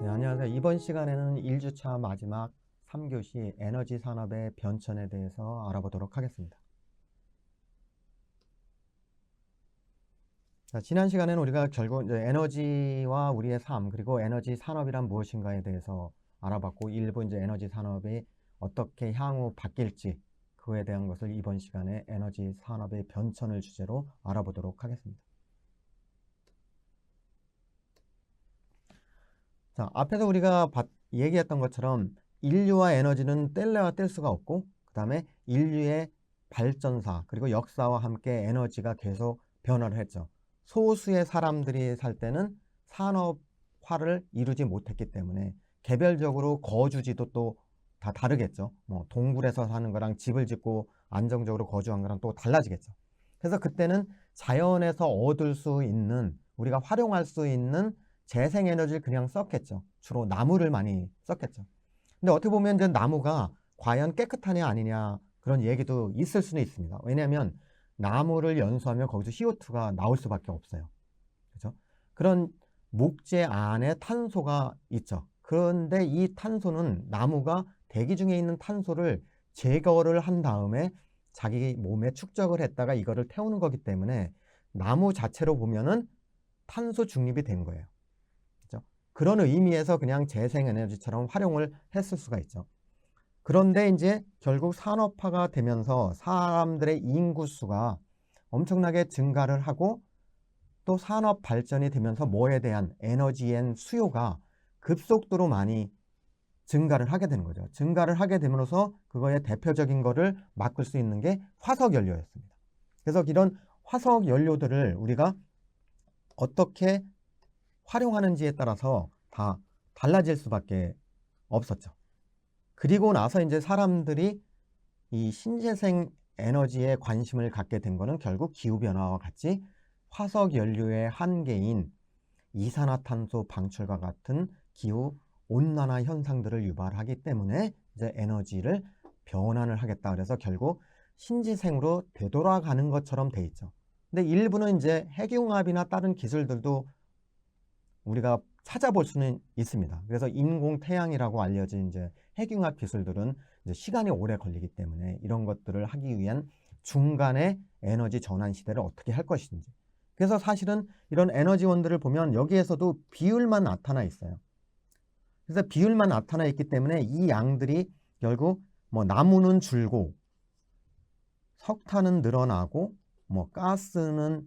네, 안녕하세요. 이번 시간에는 1주차 마지막 3교시 에너지 산업의 변천에 대해서 알아보도록 하겠습니다. 자, 지난 시간에는 우리가 결국 이제 에너지와 우리의 삶, 그리고 에너지 산업이란 무엇인가에 대해서 알아봤고, 일부 이제 에너지 산업이 어떻게 향후 바뀔지, 그에 대한 것을 이번 시간에 에너지 산업의 변천을 주제로 알아보도록 하겠습니다. 자, 앞에서 우리가 얘기했던 것처럼 인류와 에너지는 뗄래야 뗄 수가 없고, 그 다음에 인류의 발전사 그리고 역사와 함께 에너지가 계속 변화를 했죠. 소수의 사람들이 살 때는 산업화를 이루지 못했기 때문에 개별적으로 거주지도 또 다 다르겠죠. 뭐 동굴에서 사는 거랑 집을 짓고 안정적으로 거주한 거랑 또 달라지겠죠. 그래서 그때는 자연에서 얻을 수 있는, 우리가 활용할 수 있는 재생에너지를 그냥 썼겠죠. 주로 나무를 많이 썼겠죠. 근데 어떻게 보면 이제 나무가 과연 깨끗하냐 아니냐 그런 얘기도 있을 수는 있습니다. 왜냐하면 나무를 연소하면 거기서 CO2가 나올 수밖에 없어요. 그렇죠? 그런 목재 안에 탄소가 있죠. 그런데 이 탄소는 나무가 대기 중에 있는 탄소를 제거를 한 다음에 자기 몸에 축적을 했다가 이거를 태우는 거기 때문에 나무 자체로 보면은 탄소 중립이 된 거예요. 그렇죠? 그런 의미에서 그냥 재생에너지처럼 활용을 했을 수가 있죠. 그런데 이제 결국 산업화가 되면서 사람들의 인구수가 엄청나게 증가를 하고 또 산업 발전이 되면서 뭐에 대한 에너지의 수요가 급속도로 많이 증가를 하게 되는 거죠. 증가를 하게 됨으로써 그거의 대표적인 거를 맡을 수 있는 게 화석 연료였습니다. 그래서 이런 화석 연료들을 우리가 어떻게 활용하는지에 따라서 다 달라질 수밖에 없었죠. 그리고 나서 이제 사람들이 이 신재생 에너지에 관심을 갖게 된 거는 결국 기후변화와 같이 화석 연료의 한계인 이산화탄소 방출과 같은 기후 온난화 현상들을 유발하기 때문에 이제 에너지를 변환을 하겠다. 그래서 결국 신재생으로 되돌아가는 것처럼 돼 있죠. 근데 일부는 이제 핵융합이나 다른 기술들도 우리가 찾아볼 수는 있습니다. 그래서 인공태양이라고 알려진 이제 핵융합 기술들은 이제 시간이 오래 걸리기 때문에 이런 것들을 하기 위한 중간에 에너지 전환 시대를 어떻게 할 것인지. 그래서 사실은 이런 에너지원들을 보면 여기에서도 비율만 나타나 있어요. 그래서 비율만 나타나 있기 때문에 이 양들이 결국 뭐 나무는 줄고 석탄은 늘어나고 뭐 가스는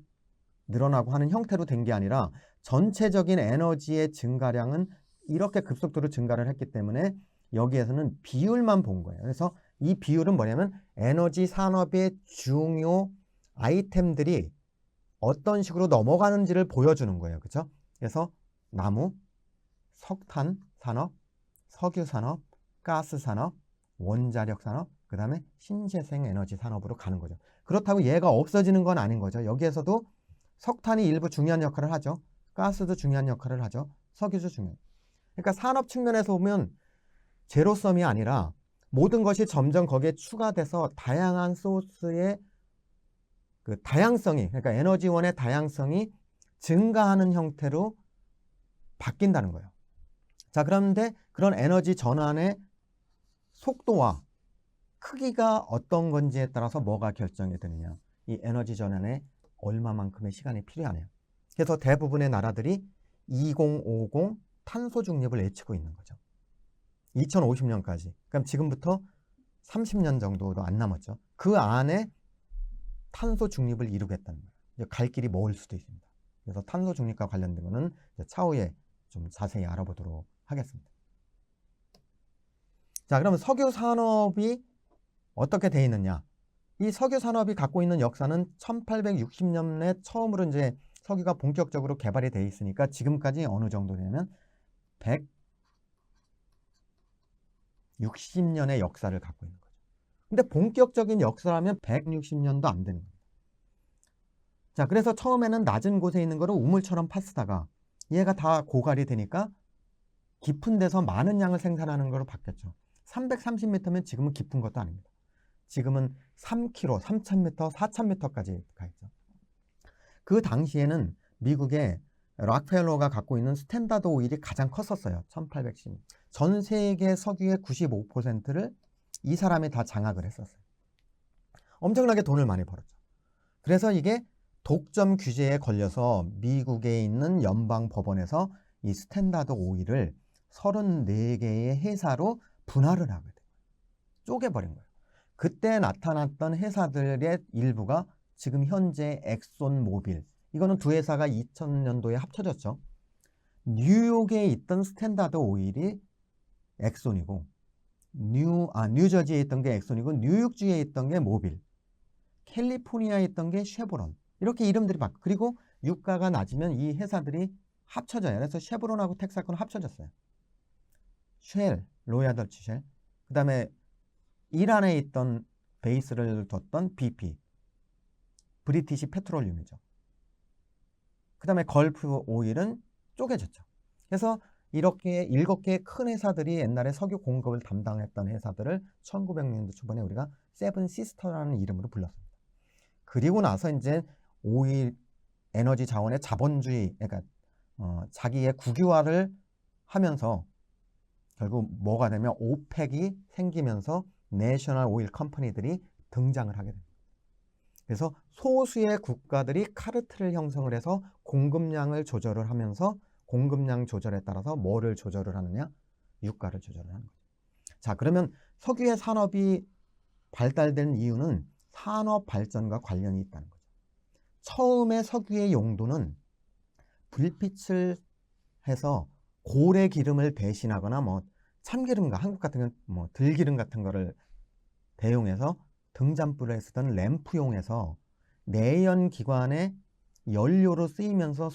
늘어나고 하는 형태로 된 게 아니라 전체적인 에너지의 증가량은 이렇게 급속도로 증가를 했기 때문에 여기에서는 비율만 본 거예요. 그래서 이 비율은 뭐냐면 에너지 산업의 중요 아이템들이 어떤 식으로 넘어가는지를 보여주는 거예요. 그렇죠? 그래서 나무, 석탄 산업, 석유 산업, 가스 산업, 원자력 산업, 그 다음에 신재생 에너지 산업으로 가는 거죠. 그렇다고 얘가 없어지는 건 아닌 거죠. 여기에서도 석탄이 일부 중요한 역할을 하죠. 가스도 중요한 역할을 하죠. 석유도 중요해요. 그러니까 산업 측면에서 보면 제로섬이 아니라 모든 것이 점점 거기에 추가돼서 다양한 소스의 그 다양성이, 그러니까 에너지원의 다양성이 증가하는 형태로 바뀐다는 거예요. 자, 그런데 그런 에너지 전환의 속도와 크기가 어떤 건지에 따라서 뭐가 결정이 되느냐. 이 에너지 전환에 얼마만큼의 시간이 필요하네요. 그래서 대부분의 나라들이 2050 탄소 중립을 외치고 있는 거죠. 2050년까지. 그럼 지금부터 30년 정도도 안 남았죠. 그 안에 탄소 중립을 이루겠다는 거예요. 갈 길이 멀 수도 있습니다. 그래서 탄소 중립과 관련된 거는 차후에 좀 자세히 알아보도록 하겠습니다. 자, 그러면 석유 산업이 어떻게 돼 있느냐? 이 석유 산업이 갖고 있는 역사는 1860년에 처음으로 이제 석유가 본격적으로 개발이 돼 있으니까 지금까지 어느 정도 되냐면 160년의 역사를 갖고 있는 거죠. 근데 본격적인 역사라면 160년도 안 되는 거예요. 자, 그래서 처음에는 낮은 곳에 있는 거를 우물처럼 팠다가 얘가 다 고갈이 되니까 깊은 데서 많은 양을 생산하는 거로 바뀌었죠. 330m면 지금은 깊은 것도 아닙니다. 지금은 3km, 3000m, 4000m까지 가 있죠. 그 당시에는 미국의 락펠러가 갖고 있는 스탠다드 오일이 가장 컸었어요. 1810. 전 세계 석유의 95%를 이 사람이 다 장악을 했었어요. 엄청나게 돈을 많이 벌었죠. 그래서 이게 독점 규제에 걸려서 미국에 있는 연방법원에서 이 스탠다드 오일을 34개의 회사로 분할을 하게 돼요. 쪼개버린 거예요. 그때 나타났던 회사들의 일부가 지금 현재 엑손 모빌, 이거는 두 회사가 2000년도에 합쳐졌죠. 뉴욕에 있던 스탠다드 오일이 엑손이고, 뉴저지에 있던 게 엑손이고, 뉴욕주에 있던 게 모빌, 캘리포니아에 있던 게 쉐보론, 이렇게 이름들이 바뀌고, 그리고 유가가 낮으면 이 회사들이 합쳐져요. 그래서 쉐보론하고 텍사코는 합쳐졌어요. 쉘, 로얄더치 쉘, 그 다음에 이란에 있던 베이스를 뒀던 BP, 브리티시 페트롤리움이죠. 그 다음에 걸프 오일은 쪼개졌죠. 그래서 이렇게 7개의 큰 회사들이 옛날에 석유 공급을 담당했던 회사들을 1900년대 초반에 우리가 세븐 시스터라는 이름으로 불렀습니다. 그리고 나서 이제 오일 에너지 자원의 자본주의, 그러니까 자기의 국유화를 하면서 결국 뭐가 되면 오펙이 생기면서 내셔널 오일 컴퍼니들이 등장을 하게 됩니다. 그래서 소수의 국가들이 카르텔을 형성을 해서 공급량을 조절을 하면서 공급량 조절에 따라서 뭐를 조절을 하느냐? 유가를 조절을 하는 거죠. 자, 그러면 석유의 산업이 발달된 이유는 산업 발전과 관련이 있다는 거죠. 처음에 석유의 용도는 불빛을 해서 고래 기름을 대신하거나 뭐 참기름과 한국 같은 경우는 뭐 들기름 같은 거를 대용해서 등잔불에 쓰던 램프용에서 내연 기관의 연료로 쓰이면서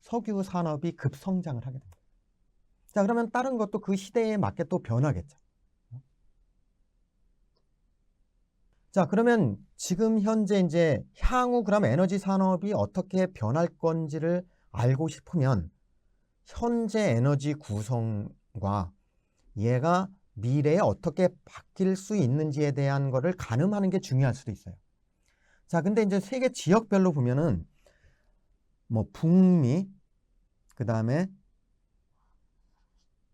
석유 산업이 급성장을 하게 됩니다. 자, 그러면 다른 것도 그 시대에 맞게 또 변하겠죠. 자, 그러면 지금 현재 이제 향후 그럼 에너지 산업이 어떻게 변할 건지를 알고 싶으면 현재 에너지 구성과 얘가 미래에 어떻게 바뀔 수 있는지에 대한 거를 가늠하는 게 중요할 수도 있어요. 자, 근데 이제 세계 지역별로 보면은 뭐 북미, 그 다음에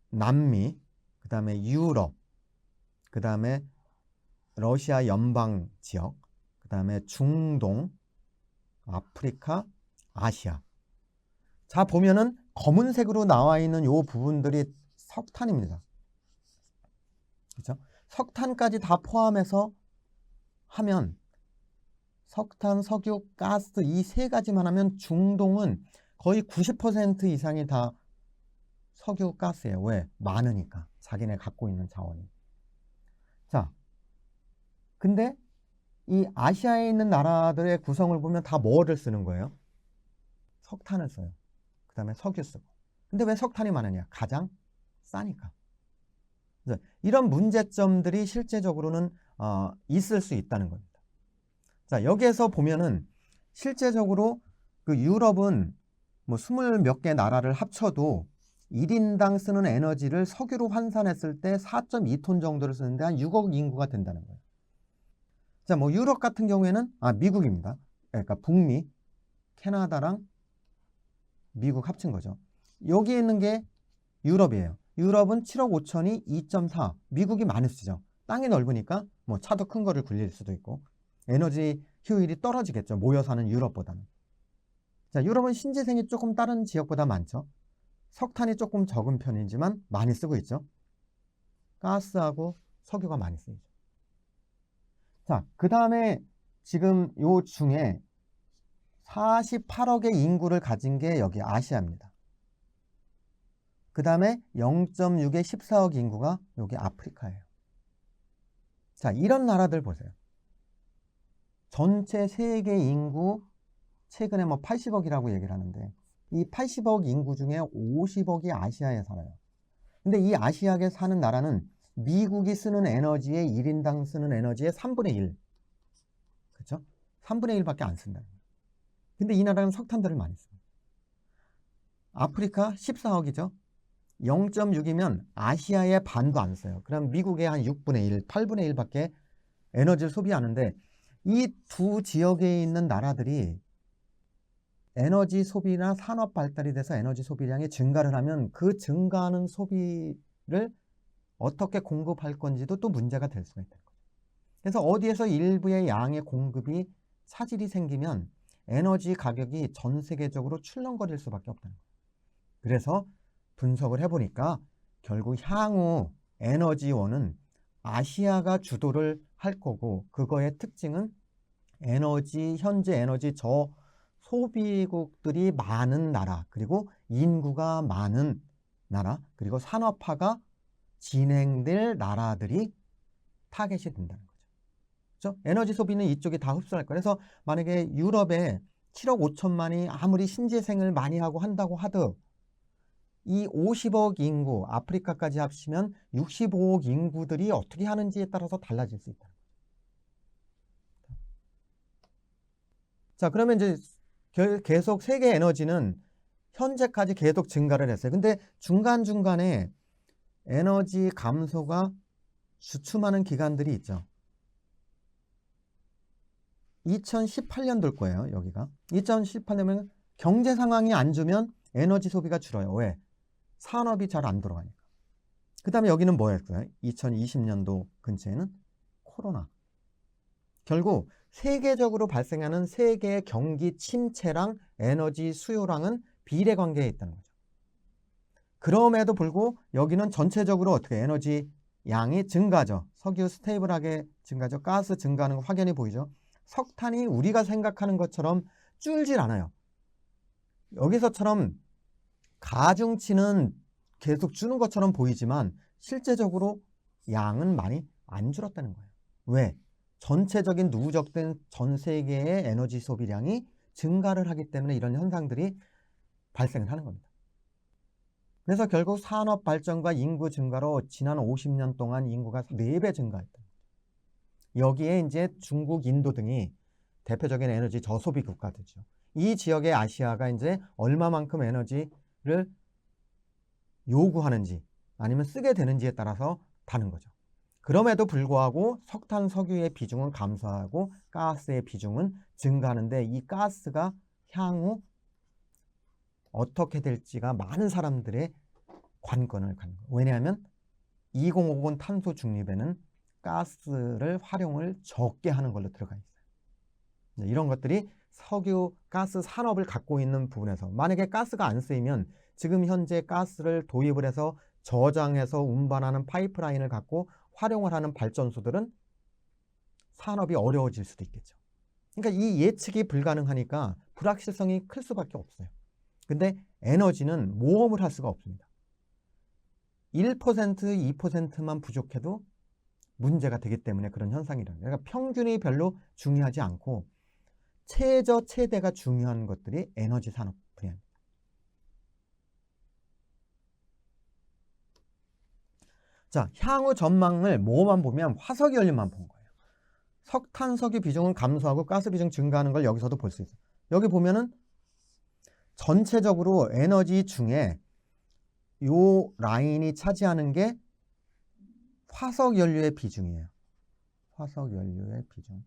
남미, 그 다음에 유럽, 그 다음에 러시아 연방 지역, 그 다음에 중동, 아프리카, 아시아. 자, 보면은 검은색으로 나와 있는 요 부분들이 석탄입니다. 그렇죠? 석탄까지 다 포함해서 하면 석탄, 석유, 가스 이 세 가지만 하면 중동은 거의 90% 이상이 다 석유, 가스예요. 왜? 많으니까. 자기네 갖고 있는 자원이. 자, 근데 이 아시아에 있는 나라들의 구성을 보면 다 뭐를 쓰는 거예요? 석탄을 써요. 그 다음에 석유 쓰고. 근데 왜 석탄이 많으냐? 가장 싸니까. 이런 문제점들이 실제적으로는 있을 수 있다는 겁니다. 자, 여기에서 보면은 실제적으로 그 유럽은 뭐 20몇 개 나라를 합쳐도 1인당 쓰는 에너지를 석유로 환산했을 때 4.2톤 정도를 쓰는데 한 6억 인구가 된다는 거예요. 자, 뭐 유럽 같은 경우에는 미국입니다. 그러니까 북미, 캐나다랑 미국 합친 거죠. 여기 있는 게 유럽이에요. 유럽은 7억 5천이 2.4. 미국이 많이 쓰죠. 땅이 넓으니까 뭐 차도 큰 거를 굴릴 수도 있고 에너지 효율이 떨어지겠죠. 모여 사는 유럽보다는. 자, 유럽은 신재생이 조금 다른 지역보다 많죠. 석탄이 조금 적은 편이지만 많이 쓰고 있죠. 가스하고 석유가 많이 쓰이죠. 자, 그 다음에 지금 요 중에 48억의 인구를 가진 게 여기 아시아입니다. 그 다음에 0.6의 14억 인구가 여기 아프리카예요. 자, 이런 나라들 보세요. 전체 세계 인구 최근에 뭐 80억이라고 얘기를 하는데 이 80억 인구 중에 50억이 아시아에 살아요. 근데 이 아시아에 사는 나라는 미국이 쓰는 에너지의 1인당 쓰는 에너지의 3분의 1. 그렇죠? 3분의 1밖에 안 쓴다는 거예요. 근데 이 나라는 석탄들을 많이 써요. 아프리카 14억이죠. 0.6이면 아시아의 반도 안 써요. 그럼 미국의 한 6분의 1, 8분의 1밖에 에너지를 소비하는데 이 두 지역에 있는 나라들이 에너지 소비나 산업 발달이 돼서 에너지 소비량이 증가를 하면 그 증가하는 소비를 어떻게 공급할 건지도 또 문제가 될 수가 있다는 거죠. 그래서 어디에서 일부의 양의 공급이 차질이 생기면 에너지 가격이 전 세계적으로 출렁거릴 수밖에 없다는 거예요. 그래서 분석을 해보니까 결국 향후 에너지원은 아시아가 주도를 할 거고, 그거의 특징은 현재 에너지 저소비국들이 많은 나라, 그리고 인구가 많은 나라, 그리고 산업화가 진행될 나라들이 타겟이 된다는 거죠. 그렇죠? 에너지 소비는 이쪽이 다 흡수할 거예요. 그래서 만약에 유럽에 7억 5천만이 아무리 신재생을 많이 하고 한다고 하도 이 50억 인구, 아프리카까지 합치면 65억 인구들이 어떻게 하는지에 따라서 달라질 수 있다. 자, 그러면 이제 계속 세계 에너지는 현재까지 계속 증가를 했어요. 근데 중간중간에 에너지 감소가 주춤하는 기간들이 있죠. 2018년도일 거예요, 여기가. 2018년이면 경제 상황이 안 좋으면 에너지 소비가 줄어요. 왜? 산업이 잘 안 돌아가니까. 그 다음에 여기는 뭐였어요? 2020년도 근처에는 코로나. 결국 세계적으로 발생하는 세계의 경기 침체랑 에너지 수요랑은 비례관계에 있다는 거죠. 그럼에도 불구하고 여기는 전체적으로 어떻게 에너지 양이 증가하죠. 석유 스테이블하게 증가하죠. 가스 증가하는 거 확연히 보이죠. 석탄이 우리가 생각하는 것처럼 줄질 않아요. 여기서처럼 가중치는 계속 주는 것처럼 보이지만 실제적으로 양은 많이 안 줄었다는 거예요. 왜? 전체적인 누적된 전 세계의 에너지 소비량이 증가를 하기 때문에 이런 현상들이 발생을 하는 겁니다. 그래서 결국 산업 발전과 인구 증가로 지난 50년 동안 인구가 4배 증가했다. 여기에 이제 중국, 인도 등이 대표적인 에너지 저소비 국가들이죠. 이 지역의 아시아가 이제 얼마만큼 에너지를 요구하는지 아니면 쓰게 되는지에 따라서 다른 거죠. 그럼에도 불구하고 석탄, 석유의 비중은 감소하고 가스의 비중은 증가하는데 이 가스가 향후 어떻게 될지가 많은 사람들의 관건을 갖는 거예요. 왜냐하면 2050 탄소 중립에는 가스를 활용을 적게 하는 걸로 들어가 있어요. 이런 것들이 석유, 가스 산업을 갖고 있는 부분에서 만약에 가스가 안 쓰이면 지금 현재 가스를 도입을 해서 저장해서 운반하는 파이프라인을 갖고 활용을 하는 발전소들은 산업이 어려워질 수도 있겠죠. 그러니까 이 예측이 불가능하니까 불확실성이 클 수밖에 없어요. 근데 에너지는 모험을 할 수가 없습니다. 1%, 2%만 부족해도 문제가 되기 때문에 그런 현상이라는 거예요. 그러니까 평균이 별로 중요하지 않고 최저, 최대가 중요한 것들이 에너지 산업 분야입니다. 자, 향후 전망을 뭐만 보면 화석연료만 본 거예요. 석탄, 석유 비중은 감소하고 가스 비중 증가하는 걸 여기서도 볼 수 있어요. 여기 보면은 전체적으로 에너지 중에 요 라인이 차지하는 게 화석연료의 비중이에요. 화석연료의 비중.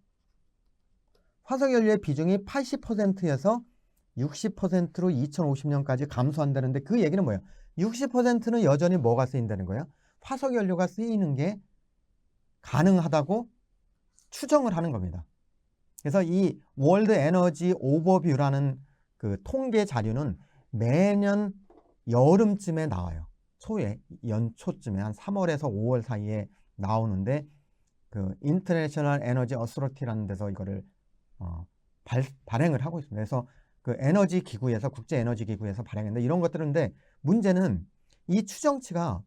화석연료의 비중이 80%에서 60%로 2050년까지 감소한다는데 그 얘기는 뭐예요? 60%는 여전히 뭐가 쓰인다는 거예요? 화석연료가 쓰이는 게 가능하다고 추정을 하는 겁니다. 그래서 이 월드 에너지 오버뷰라는 그 통계 자료는 매년 여름쯤에 나와요. 연초쯤에 한 3월에서 5월 사이에 나오는데 그 인터내셔널 에너지 어소리티라는 데서 이거를 발행을 하고 있습니다. 그래서 그 에너지 기구에서 국제 에너지 기구에서 발행했는데 이런 것들인데 문제는 이 추정치가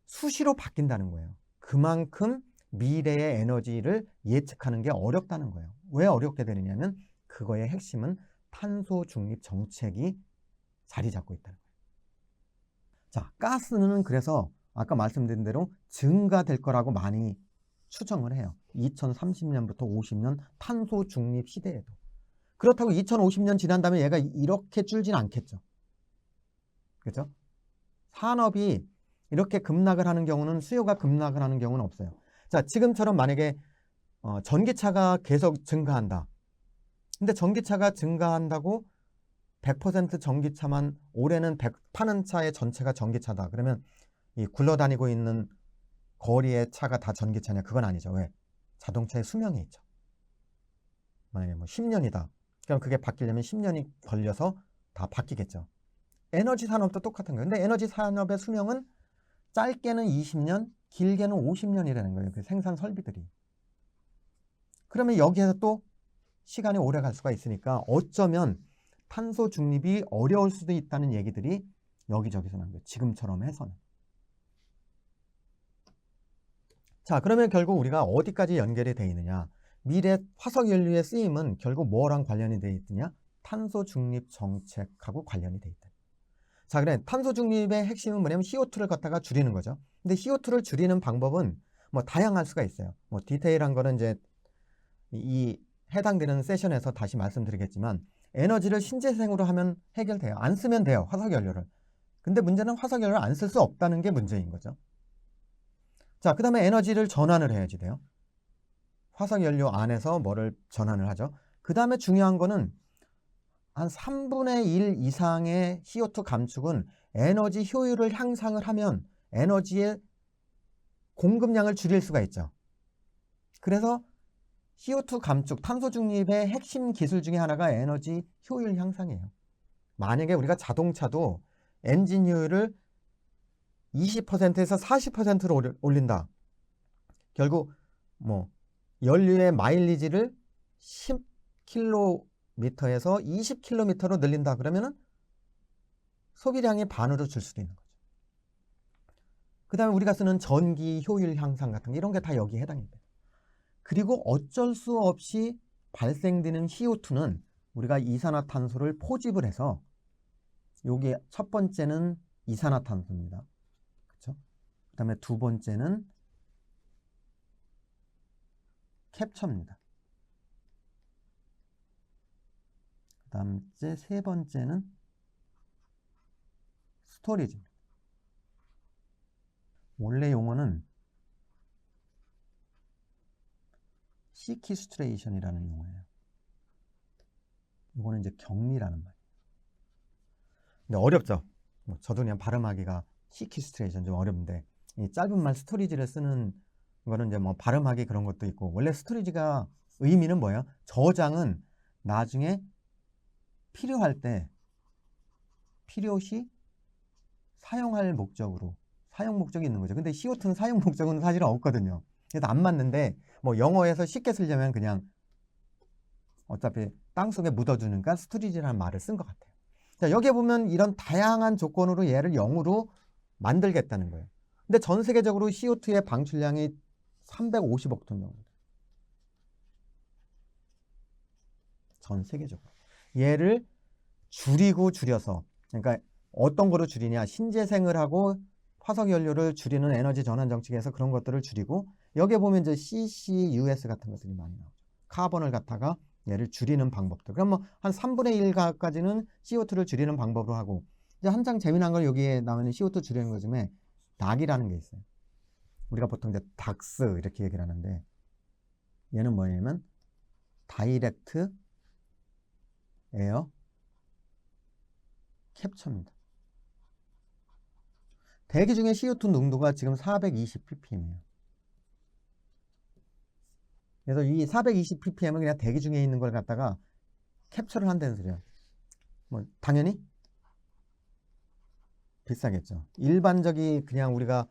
수시로 바뀐다는 거예요. 그만큼 미래의 에너지를 예측하는 게 어렵다는 거예요. 왜 어렵게 되느냐면 그거의 핵심은 탄소 중립 정책이 자리 잡고 있다는 거예요. 자, 가스는 그래서 아까 말씀드린 대로 증가될 거라고 많이 추정을 해요. 2030년부터 50년 탄소 중립 시대에도. 그렇다고 2050년 지난 다음에 얘가 이렇게 줄진 않겠죠. 그렇죠? 산업이 이렇게 급락을 하는 경우는 수요가 급락을 하는 경우는 없어요. 자, 지금처럼 만약에 전기차가 계속 증가한다. 근데 전기차가 증가한다고 100% 전기차만 올해는 파는 차의 전체가 전기차다. 그러면 이 굴러다니고 있는 거리의 차가 다 전기차냐? 그건 아니죠. 왜? 자동차의 수명이 있죠. 만약에 뭐 10년이다. 그럼 그게 바뀌려면 10년이 걸려서 다 바뀌겠죠. 에너지 산업도 똑같은 거예요. 근데 에너지 산업의 수명은 짧게는 20년, 길게는 50년이라는 거예요. 그 생산 설비들이. 그러면 여기에서 또 시간이 오래 갈 수가 있으니까 어쩌면 탄소 중립이 어려울 수도 있다는 얘기들이 여기저기서 나온 거예요. 지금처럼 해서는. 자, 그러면 결국 우리가 어디까지 연결이 되어 있느냐? 미래 화석연료의 쓰임은 결국 뭐랑 관련이 되어 있느냐? 탄소 중립 정책하고 관련이 되어 있다. 자, 그래. 탄소 중립의 핵심은 뭐냐면 CO2를 갖다가 줄이는 거죠. 근데 CO2를 줄이는 방법은 뭐 다양할 수가 있어요. 뭐 디테일한 거는 이제 이 해당되는 세션에서 다시 말씀드리겠지만 에너지를 신재생으로 하면 해결돼요. 안 쓰면 돼요. 화석연료를. 근데 문제는 화석연료를 안 쓸 수 없다는 게 문제인 거죠. 자, 그 다음에 에너지를 전환을 해야지 돼요. 화석연료 안에서 뭐를 전환을 하죠. 그 다음에 중요한 거는 한 3분의 1 이상의 CO2 감축은 에너지 효율을 향상을 하면 에너지의 공급량을 줄일 수가 있죠. 그래서 CO2 감축, 탄소 중립의 핵심 기술 중에 하나가 에너지 효율 향상이에요. 만약에 우리가 자동차도 엔진 효율을 20%에서 40%로 올린다. 결국 뭐 연료의 마일리지를 10km에서 20km로 늘린다. 그러면은 소비량이 반으로 줄 수도 있는 거죠. 그 다음에 우리가 쓰는 전기 효율 향상 같은 게 이런 게 다 여기에 해당이 돼요. 그리고 어쩔 수 없이 발생되는 CO2는 우리가 이산화탄소를 포집을 해서 여기 첫 번째는 이산화탄소입니다. 그렇죠? 그 다음에 두 번째는 캡처입니다. 그 다음에 세 번째는 스토리지입니다. 원래 용어는 시키스트레이션이라는 용어예요. 이거는 이제 격리라는 말이에요. 근데 어렵죠? 저도 그냥 발음하기가 시키스트레이션 좀 어렵는데 이 짧은 말 스토리지를 쓰는 거는 이제 뭐 발음하기 그런 것도 있고 원래 스토리지가 의미는 뭐예요? 저장은 나중에 필요할 때 필요시 사용할 목적으로 사용 목적이 있는 거죠. 근데 CO2는 사용 목적은 사실은 없거든요. 그래서 안 맞는데 뭐 영어에서 쉽게 쓰려면 그냥 어차피 땅속에 묻어두니까 스토리지라는 말을 쓴 것 같아요. 자, 여기에 보면 이런 다양한 조건으로 얘를 0으로 만들겠다는 거예요. 근데 전 세계적으로 CO2의 방출량이 350억 톤 정도. 전 세계적으로. 얘를 줄여서 그러니까 어떤 거로 줄이냐? 신재생을 하고 화석연료를 줄이는 에너지 전환 정책에서 그런 것들을 줄이고 여기에 보면 이제 CCUS 같은 것들이 많이 나오죠. 카본을 갖다가 얘를 줄이는 방법들. 그럼 뭐 한 3분의 1까지는 CO2를 줄이는 방법으로 하고 이제 한창 재미난 걸 여기에 나오는 CO2 줄이는 것 중에 닥이라는 게 있어요. 우리가 보통 이제 닥스 이렇게 얘기를 하는데 얘는 뭐냐면 다이렉트 에어 캡처입니다. 대기 중에 CO2 농도가 지금 420ppm이에요. 그래서 이 420ppm은 그냥 대기 중에 있는 걸 갖다가 캡처를 한다는 소리야. 뭐 당연히 비싸겠죠. 일반적이 그냥 우리가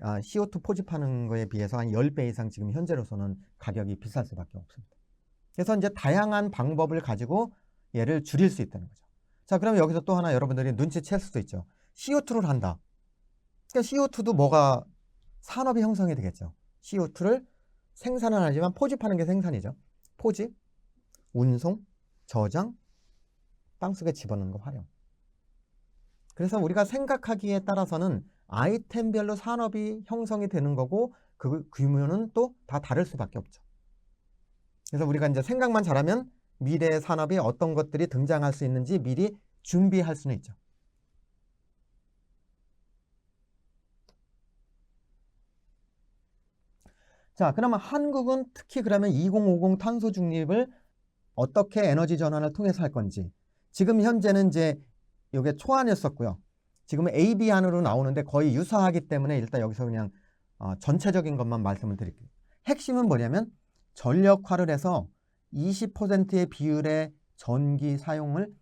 CO2 포집하는 거에 비해서 한 10배 이상 지금 현재로서는 가격이 비쌀 수밖에 없습니다. 그래서 이제 다양한 방법을 가지고 얘를 줄일 수 있다는 거죠. 자, 그러면 여기서 또 하나 여러분들이 눈치챌 수도 있죠. CO2를 한다. 그러니까 CO2도 뭐가 산업이 형성이 되겠죠. CO2를 생산은 하지만 포집하는 게 생산이죠. 포집, 운송, 저장, 땅속에 집어넣는 거 활용. 그래서 우리가 생각하기에 따라서는 아이템별로 산업이 형성이 되는 거고 그 규모는 또 다 다를 수밖에 없죠. 그래서 우리가 이제 생각만 잘하면 미래의 산업이 어떤 것들이 등장할 수 있는지 미리 준비할 수는 있죠. 자, 그러면 한국은 특히 그러면 2050 탄소 중립을 어떻게 에너지 전환을 통해서 할 건지. 지금 현재는 이제 이게 초안이었었고요. 지금은 AB 안으로 나오는데 거의 유사하기 때문에 일단 여기서 그냥 전체적인 것만 말씀을 드릴게요. 핵심은 뭐냐면 전력화를 해서 20%의 비율의 전기 사용을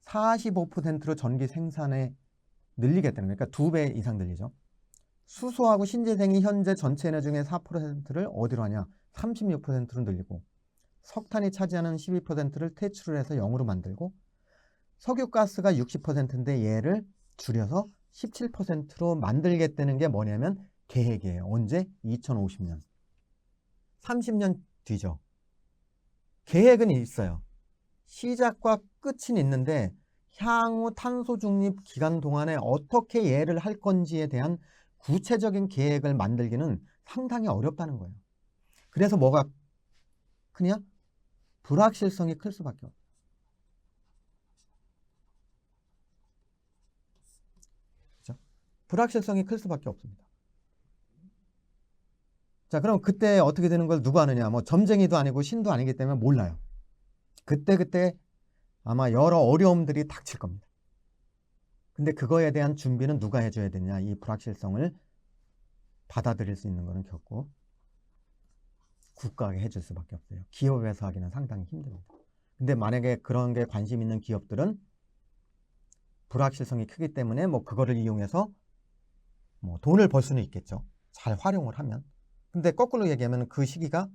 45%로 전기 생산에 늘리겠다는 거예요. 그러니까 2배 이상 늘리죠. 수소하고 신재생이 현재 전체 에너지 중에 4%를 어디로 하냐? 36%로 늘리고 석탄이 차지하는 12%를 퇴출을 해서 0으로 만들고 석유가스가 60%인데 얘를 줄여서 17%로 만들겠다는 게 뭐냐면 계획이에요. 언제? 2050년. 30년 뒤죠. 계획은 있어요. 시작과 끝은 있는데 향후 탄소 중립 기간 동안에 어떻게 얘를 할 건지에 대한 구체적인 계획을 만들기는 상당히 어렵다는 거예요. 그래서 뭐가 크냐? 불확실성이 클 수밖에 없어요. 그렇죠? 불확실성이 클 수밖에 없습니다. 자, 그럼 그때 어떻게 되는 걸 누가 아느냐? 뭐 점쟁이도 아니고 신도 아니기 때문에 몰라요. 그때 아마 여러 어려움들이 닥칠 겁니다. 근데 그거에 대한 준비는 누가 해줘야 되냐? 이 불확실성을 받아들일 수 있는 거는 결코 국가가 해줄 수밖에 없어요. 기업에서 하기는 상당히 힘듭니다. 근데 만약에 그런 게 관심 있는 기업들은 불확실성이 크기 때문에 뭐 그거를 이용해서 뭐 돈을 벌 수는 있겠죠. 잘 활용을 하면. 근데 거꾸로 얘기하면 그 시기가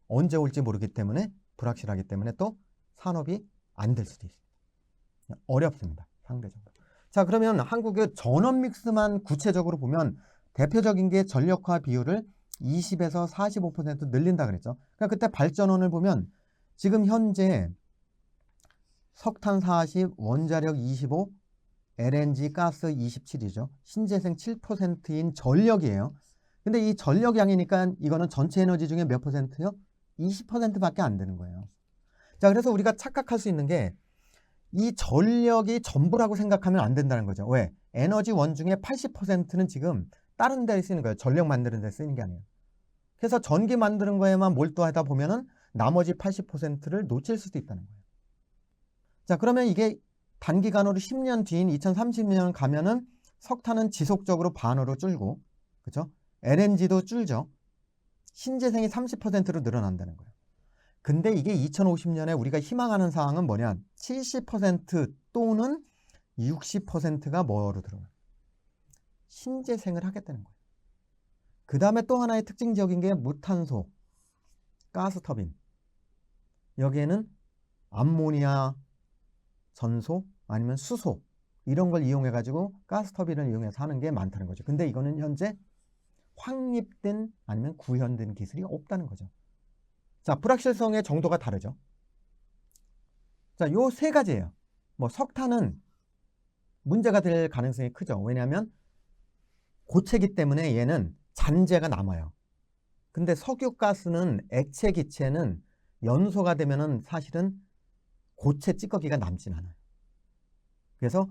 언제 올지 모르기 때문에 불확실하기 때문에 또 산업이 안 될 수도 있습니다. 어렵습니다. 상대적으로. 자, 그러면 한국의 전원 믹스만 구체적으로 보면 대표적인 게 전력화 비율을 20에서 45% 늘린다 그랬죠. 그러니까 그때 발전원을 보면 지금 현재 석탄 40, 원자력 25, LNG 가스 27이죠. 신재생 7%인 전력이에요. 근데 이 전력량이니까 이거는 전체 에너지 중에 몇 %요? 20%밖에 안 되는 거예요. 자, 그래서 우리가 착각할 수 있는 게 이 전력이 전부라고 생각하면 안 된다는 거죠. 왜? 에너지 원 중에 80%는 지금 다른 데에 쓰이는 거예요. 전력 만드는 데 쓰이는 게 아니에요. 그래서 전기 만드는 거에만 몰두하다 보면은 나머지 80%를 놓칠 수도 있다는 거예요. 자, 그러면 이게 단기간으로 10년 뒤인 2030년 가면은 석탄은 지속적으로 반으로 줄고, 그렇죠? LNG도 줄죠. 신재생이 30%로 늘어난다는 거예요. 근데 이게 2050년에 우리가 희망하는 사항은 뭐냐? 70% 또는 60%가 뭐로 들어가요? 신재생을 하겠다는 거예요. 그 다음에 또 하나의 특징적인 게 무탄소, 가스터빈. 여기에는 암모니아 전소 아니면 수소 이런 걸 이용해가지고 가스터빈을 이용해서 하는 게 많다는 거죠. 근데 이거는 현재 확립된 아니면 구현된 기술이 없다는 거죠. 자, 불확실성의 정도가 다르죠. 자, 요 세 가지예요. 뭐 석탄은 문제가 될 가능성이 크죠. 왜냐하면 고체기 때문에 얘는 잔재가 남아요. 근데 석유가스는 액체 기체는 연소가 되면은 사실은 고체 찌꺼기가 남진 않아요. 그래서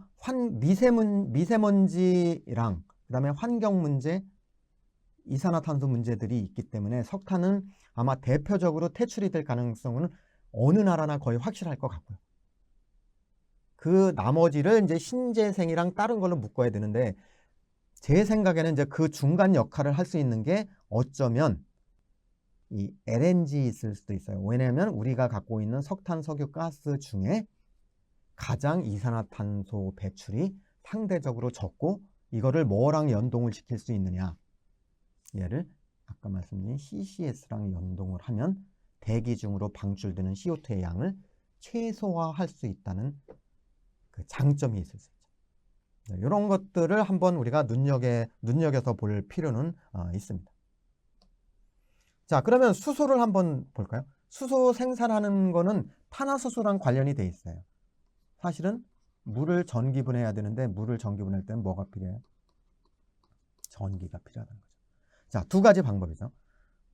미세먼지랑 그다음에 환경 문제, 이산화탄소 문제들이 있기 때문에 석탄은 아마 대표적으로 퇴출이 될 가능성은 어느 나라나 거의 확실할 것 같고요. 그 나머지를 이제 신재생이랑 다른 걸로 묶어야 되는데 제 생각에는 이제 그 중간 역할을 할 수 있는 게 어쩌면 이 LNG 있을 수도 있어요. 왜냐하면 우리가 갖고 있는 석탄, 석유, 가스 중에 가장 이산화탄소 배출이 상대적으로 적고 이거를 뭐랑 연동을 시킬 수 있느냐. 얘를 아까 말씀드린 CCS랑 연동을 하면 대기 중으로 방출되는 CO2의 양을 최소화할 수 있다는 그 장점이 있을 수 있죠. 이런 것들을 한번 우리가 눈여겨서 볼 필요는 있습니다. 자, 그러면 수소를 한번 볼까요? 수소 생산하는 거는 탄화수소랑 관련이 돼 있어요. 사실은 물을 전기분해해야 되는데 물을 전기분해할 때는 뭐가 필요해요? 전기가 필요하다는 거죠. 자, 두 가지 방법이죠.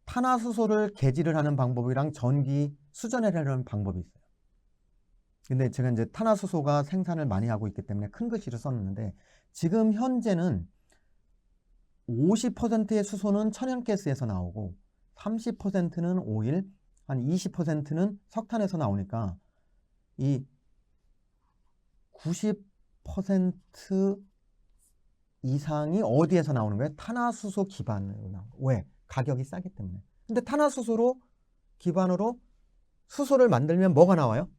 탄화수소를 개질을 하는 방법이랑 전기 수전을 하는 방법이 있어요. 근데 제가 이제 탄화수소가 생산을 많이 하고 있기 때문에 큰 글씨를 썼는데 지금 현재는 50%의 수소는 천연가스에서 나오고 30%는 오일, 한 20%는 석탄에서 나오니까 이 90% 이상이 어디에서 나오는 거예요? 탄화수소 기반으로 나오는 거예요. 왜? 가격이 싸기 때문에. 근데 탄화수소로 기반으로 수소를 만들면 뭐가 나와요?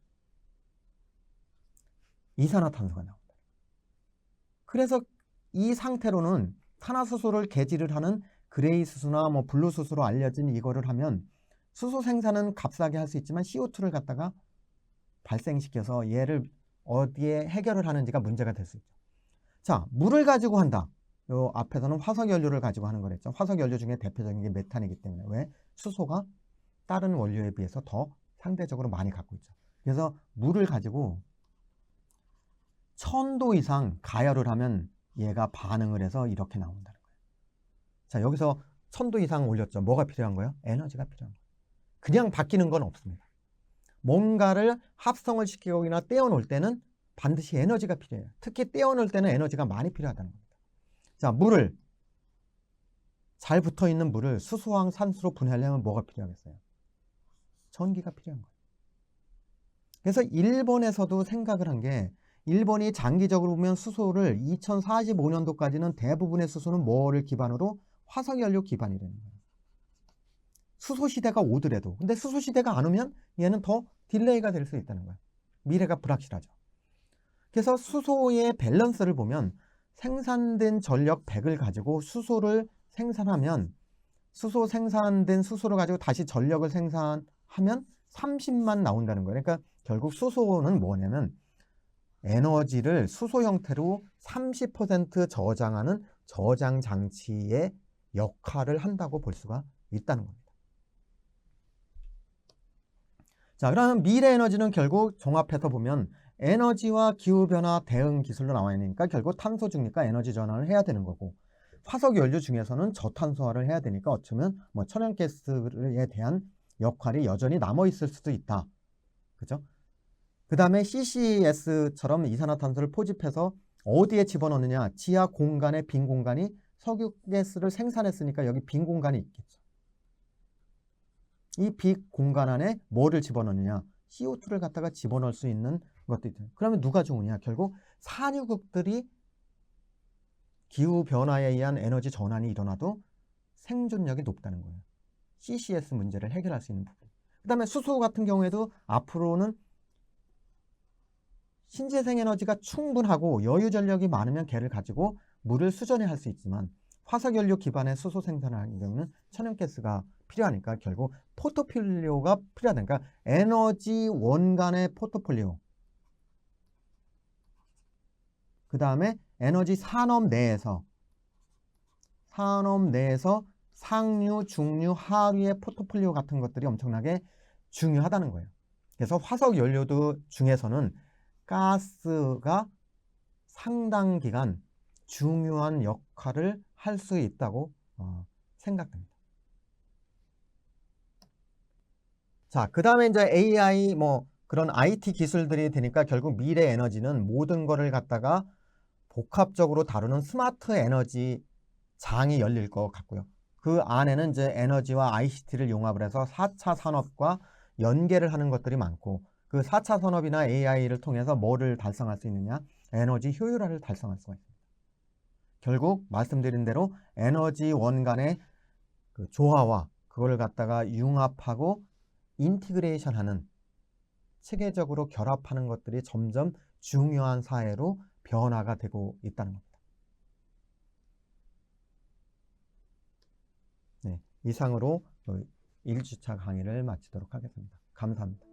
이산화탄소가 나옵니다. 그래서 이 상태로는 탄화수소를 개질을 하는 그레이 수소나 뭐 블루 수소로 알려진 이거를 하면 수소 생산은 값싸게 할 수 있지만 CO2를 갖다가 발생시켜서 얘를 어디에 해결을 하는지가 문제가 될 수 있죠. 자, 물을 가지고 한다. 요 앞에서는 화석연료를 가지고 하는 거랬죠. 화석연료 중에 대표적인 게 메탄이기 때문에. 왜? 수소가 다른 원료에 비해서 더 상대적으로 많이 갖고 있죠. 그래서 물을 가지고 1000도 이상 가열을 하면 얘가 반응을 해서 이렇게 나온다는 거예요. 자, 여기서 1000도 이상 올렸죠. 뭐가 필요한 거예요? 에너지가 필요한 거예요. 그냥 바뀌는 건 없습니다. 뭔가를 합성을 시키거나 떼어놓을 때는 반드시 에너지가 필요해요. 특히 떼어놓을 때는 에너지가 많이 필요하다는 겁니다. 자, 물을 잘 붙어있는 물을 수소랑 산소로 분해하려면 뭐가 필요하겠어요? 전기가 필요한 거예요. 그래서 일본에서도 생각을 한 게 일본이 장기적으로 보면 수소를 2045년도까지는 대부분의 수소는 뭐를 기반으로? 화석연료 기반이라는 거예요. 수소 시대가 오더라도. 근데 수소 시대가 안 오면 얘는 더 딜레이가 될 수 있다는 거예요. 미래가 불확실하죠. 그래서 수소의 밸런스를 보면 생산된 전력 100을 가지고 수소를 생산하면 수소 생산된 수소를 가지고 다시 전력을 생산하면 30만 나온다는 거예요. 그러니까 결국 수소는 뭐냐면 에너지를 수소 형태로 30% 저장하는 저장 장치의 역할을 한다고 볼 수가 있다는 겁니다. 자, 그러면 미래 에너지는 결국 종합해서 보면 에너지와 기후변화 대응 기술로 나와 있으니까 결국 탄소 중립과 에너지 전환을 해야 되는 거고, 화석 연료 중에서는 저탄소화를 해야 되니까 어쩌면 뭐 천연가스에 대한 역할이 여전히 남아 있을 수도 있다. 그죠? 그 다음에 CCS처럼 이산화탄소를 포집해서 어디에 집어넣느냐? 지하 공간에 빈 공간이 석유가스를 생산했으니까 여기 빈 공간이 있겠죠. 이 빈 공간 안에 뭐를 집어넣느냐? CO2를 갖다가 집어넣을 수 있는 것도 있죠. 그러면 누가 좋으냐? 결국 산유국들이 기후변화에 의한 에너지 전환이 일어나도 생존력이 높다는 거예요. CCS 문제를 해결할 수 있는 부분. 그 다음에 수소 같은 경우에도 앞으로는 신재생 에너지가 충분하고 여유 전력이 많으면 걔를 가지고 물을 수전해 할 수 있지만 화석연료 기반의 수소 생산을 하는 경우는 천연가스가 필요하니까 결국 포트폴리오가 필요하다니까 에너지 원간의 포트폴리오, 그 다음에 에너지 산업 내에서 상류, 중류, 하류의 포트폴리오 같은 것들이 엄청나게 중요하다는 거예요. 그래서 화석연료도 중에서는 가스가 상당 기간 중요한 역할을 할 수 있다고 생각됩니다. 자, 그 다음에 이제 AI 뭐 그런 IT 기술들이 되니까 결국 미래 에너지는 모든 거를 갖다가 복합적으로 다루는 스마트 에너지 장이 열릴 것 같고요. 그 안에는 이제 에너지와 ICT를 용합을 해서 4차 산업과 연계를 하는 것들이 많고, 그 4차 산업이나 AI를 통해서 뭐를 달성할 수 있느냐? 에너지 효율화를 달성할 수가 있습니다. 결국 말씀드린 대로 에너지 원간의 그 조화와 그걸 갖다가 융합하고 인티그레이션하는, 체계적으로 결합하는 것들이 점점 중요한 사회로 변화가 되고 있다는 겁니다. 네, 이상으로 1주차 강의를 마치도록 하겠습니다. 감사합니다.